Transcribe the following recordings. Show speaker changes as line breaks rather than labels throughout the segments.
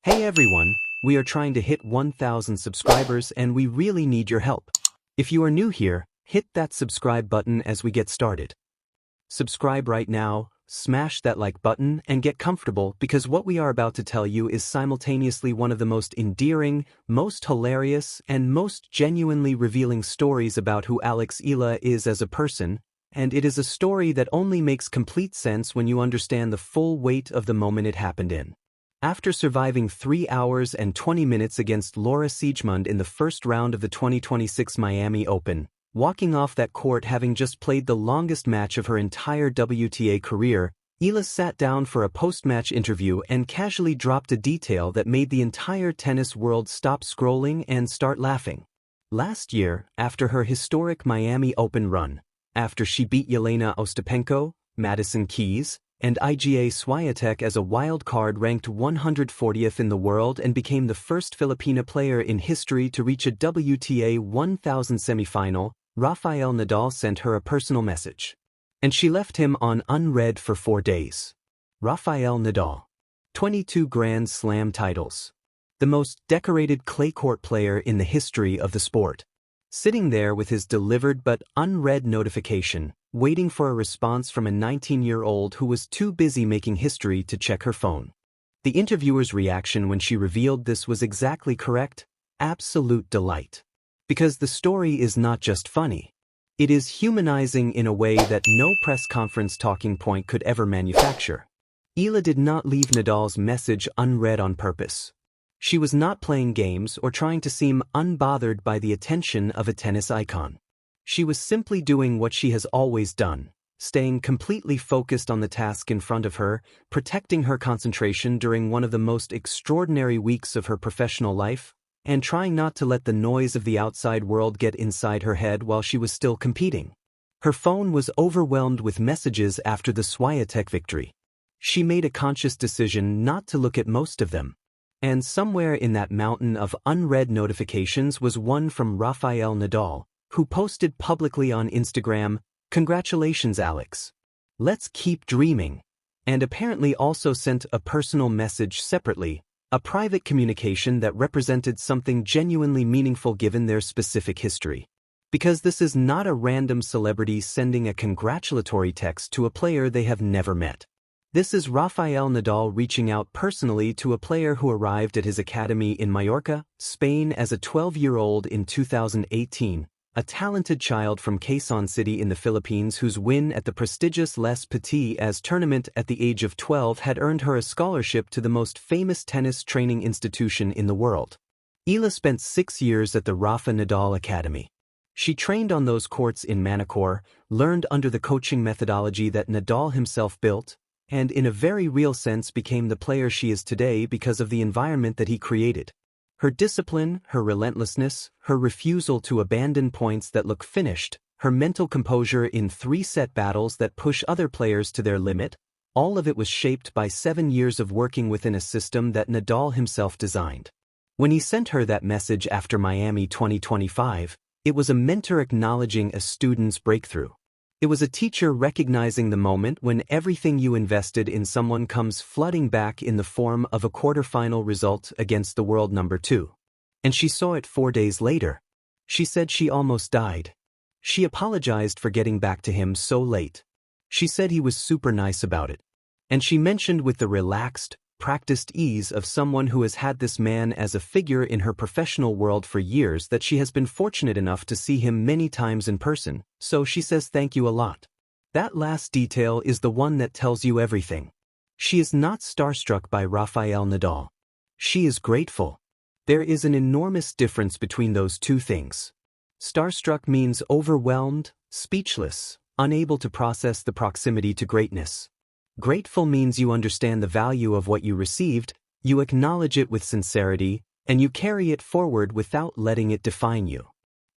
Hey everyone, we are trying to hit 1,000 subscribers and we really need your help. If you are new here, hit that subscribe button as we get started. Subscribe right now, smash that like button and get comfortable because what we are about to tell you is simultaneously one of the most endearing, most hilarious, and most genuinely revealing stories about who Alex Eala is as a person, and it is a story that only makes complete sense when you understand the full weight of the moment it happened in. After surviving 3 hours and 20 minutes against Siegemund in the first round of the 2026 Miami Open, walking off that court having just played the longest match of her entire WTA career, Eala sat down for a post-match interview and casually dropped a detail that made the entire tennis world stop scrolling and start laughing. Last year, after her historic Miami Open run, after she beat Jelena Ostapenko, Madison Keys, and Iga Swiatek as a wild card ranked 140th in the world and became the first Filipina player in history to reach a WTA 1000 semifinal, Rafael Nadal sent her a personal message. And she left him on unread for 4 days. Rafael Nadal. 22 Grand Slam titles. The most decorated clay court player in the history of the sport. Sitting there with his delivered but unread notification, waiting for a response from a 19-year-old who was too busy making history to check her phone. The interviewer's reaction when she revealed this was exactly correct: absolute delight. Because the story is not just funny. It is humanizing in a way that no press conference talking point could ever manufacture. Eala did not leave Nadal's message unread on purpose. She was not playing games or trying to seem unbothered by the attention of a tennis icon. She was simply doing what she has always done, staying completely focused on the task in front of her, protecting her concentration during one of the most extraordinary weeks of her professional life, and trying not to let the noise of the outside world get inside her head while she was still competing. Her phone was overwhelmed with messages after the Swiatek victory. She made a conscious decision not to look at most of them. And somewhere in that mountain of unread notifications was one from Rafael Nadal, who posted publicly on Instagram, "Congratulations, Alex. Let's keep dreaming," and apparently also sent a personal message separately, a private communication that represented something genuinely meaningful given their specific history. Because this is not a random celebrity sending a congratulatory text to a player they have never met. This is Rafael Nadal reaching out personally to a player who arrived at his academy in Mallorca, Spain as a 12-year-old in 2018, a talented child from Quezon City in the Philippines whose win at the prestigious Les Petits tournament at the age of 12 had earned her a scholarship to the most famous tennis training institution in the world. Eala spent 6 years at the Rafa Nadal Academy. She trained on those courts in Manacor, learned under the coaching methodology that Nadal himself built, and in a very real sense became the player she is today because of the environment that he created. Her discipline, her relentlessness, her refusal to abandon points that look finished, her mental composure in 3-set battles that push other players to their limit, all of it was shaped by 7 years of working within a system that Nadal himself designed. When he sent her that message after Miami 2025, it was a mentor acknowledging a student's breakthrough. It was a teacher recognizing the moment when everything you invested in someone comes flooding back in the form of a quarterfinal result against the world number 2. And she saw it 4 days later. She said she almost died. She apologized for getting back to him so late. She said he was super nice about it. And she mentioned with the relaxed, practiced ease of someone who has had this man as a figure in her professional world for years that she has been fortunate enough to see him many times in person, so she says thank you a lot. That last detail is the one that tells you everything. She is not starstruck by Rafael Nadal. She is grateful. There is an enormous difference between those two things. Starstruck means overwhelmed, speechless, unable to process the proximity to greatness. Grateful means you understand the value of what you received, you acknowledge it with sincerity, and you carry it forward without letting it define you.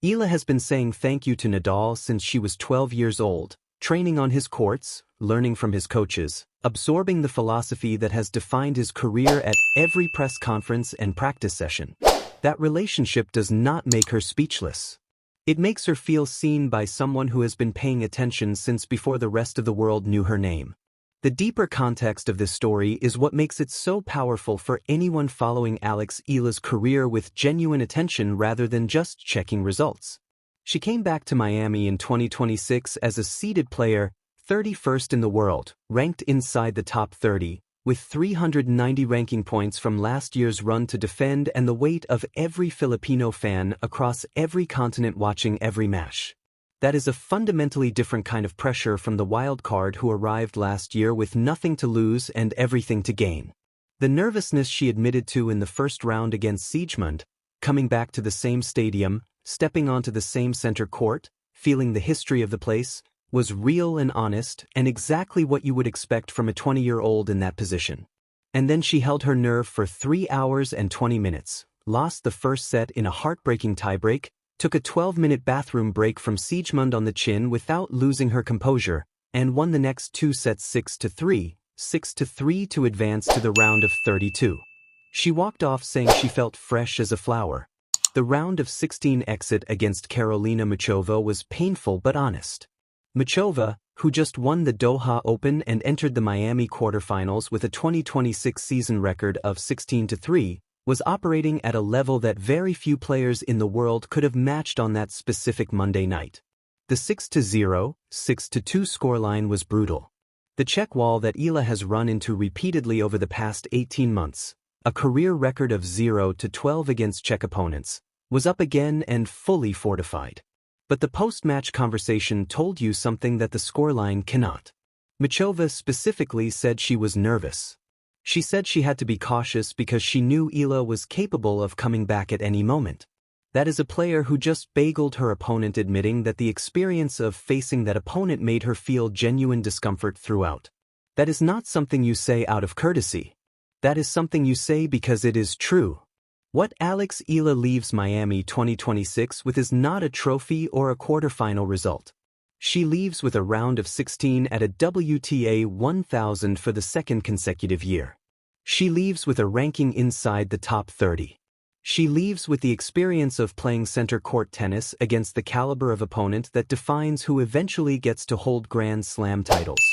Eala has been saying thank you to Nadal since she was 12 years old, training on his courts, learning from his coaches, absorbing the philosophy that has defined his career at every press conference and practice session. That relationship does not make her speechless. It makes her feel seen by someone who has been paying attention since before the rest of the world knew her name. The deeper context of this story is what makes it so powerful for anyone following Alex Eala's career with genuine attention rather than just checking results. She came back to Miami in 2026 as a seeded player, 31st in the world, ranked inside the top 30, with 390 ranking points from last year's run to defend and the weight of every Filipino fan across every continent watching every match. That is a fundamentally different kind of pressure from the wild card who arrived last year with nothing to lose and everything to gain. The nervousness she admitted to in the first round against Siegemund, coming back to the same stadium, stepping onto the same center court, feeling the history of the place, was real and honest and exactly what you would expect from a 20-year-old in that position. And then she held her nerve for 3 hours and 20 minutes, lost the first set in a heartbreaking tiebreak, took a 12-minute bathroom break from Siegemund on the chin without losing her composure, and won the next 2 sets 6-3, 6-3 to advance to the round of 32. She walked off saying she felt fresh as a flower. The round of 16 exit against Karolina Muchova was painful but honest. Muchova, who just won the Doha Open and entered the Miami quarterfinals with a 2026 season record of 16-3, was operating at a level that very few players in the world could have matched on that specific Monday night. The 6-0, 6-2 scoreline was brutal. The check wall that Eala has run into repeatedly over the past 18 months, a career record of 0-12 against Czech opponents, was up again and fully fortified. But the post-match conversation told you something that the scoreline cannot. Muchova specifically said she was nervous. She said she had to be cautious because she knew Eala was capable of coming back at any moment. That is a player who just bageled her opponent, admitting that the experience of facing that opponent made her feel genuine discomfort throughout. That is not something you say out of courtesy. That is something you say because it is true. What Alex Eala leaves Miami 2026 with is not a trophy or a quarterfinal result. She leaves with a round of 16 at a WTA 1000 for the second consecutive year. She leaves with a ranking inside the top 30. She leaves with the experience of playing center court tennis against the caliber of opponent that defines who eventually gets to hold Grand Slam titles.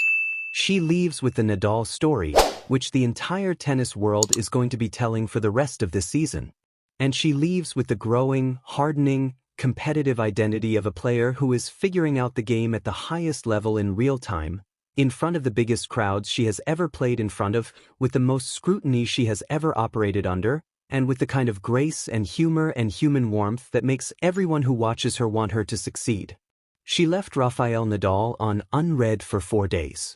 She leaves with the Nadal story, which the entire tennis world is going to be telling for the rest of this season. And she leaves with the growing, hardening, competitive identity of a player who is figuring out the game at the highest level in real time, in front of the biggest crowds she has ever played in front of, with the most scrutiny she has ever operated under, and with the kind of grace and humor and human warmth that makes everyone who watches her want her to succeed. She left Rafael Nadal on unread for 4 days.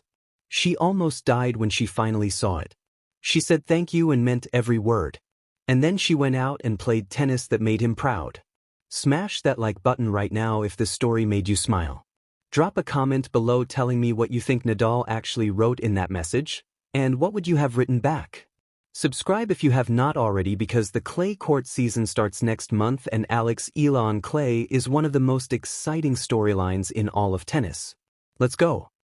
She almost died when she finally saw it. She said thank you and meant every word. And then she went out and played tennis that made him proud. Smash that like button right now if this story made you smile. Drop a comment below telling me what you think Nadal actually wrote in that message, and what would you have written back? Subscribe if you have not already, because the clay court season starts next month and Alex Eala on clay is one of the most exciting storylines in all of tennis. Let's go.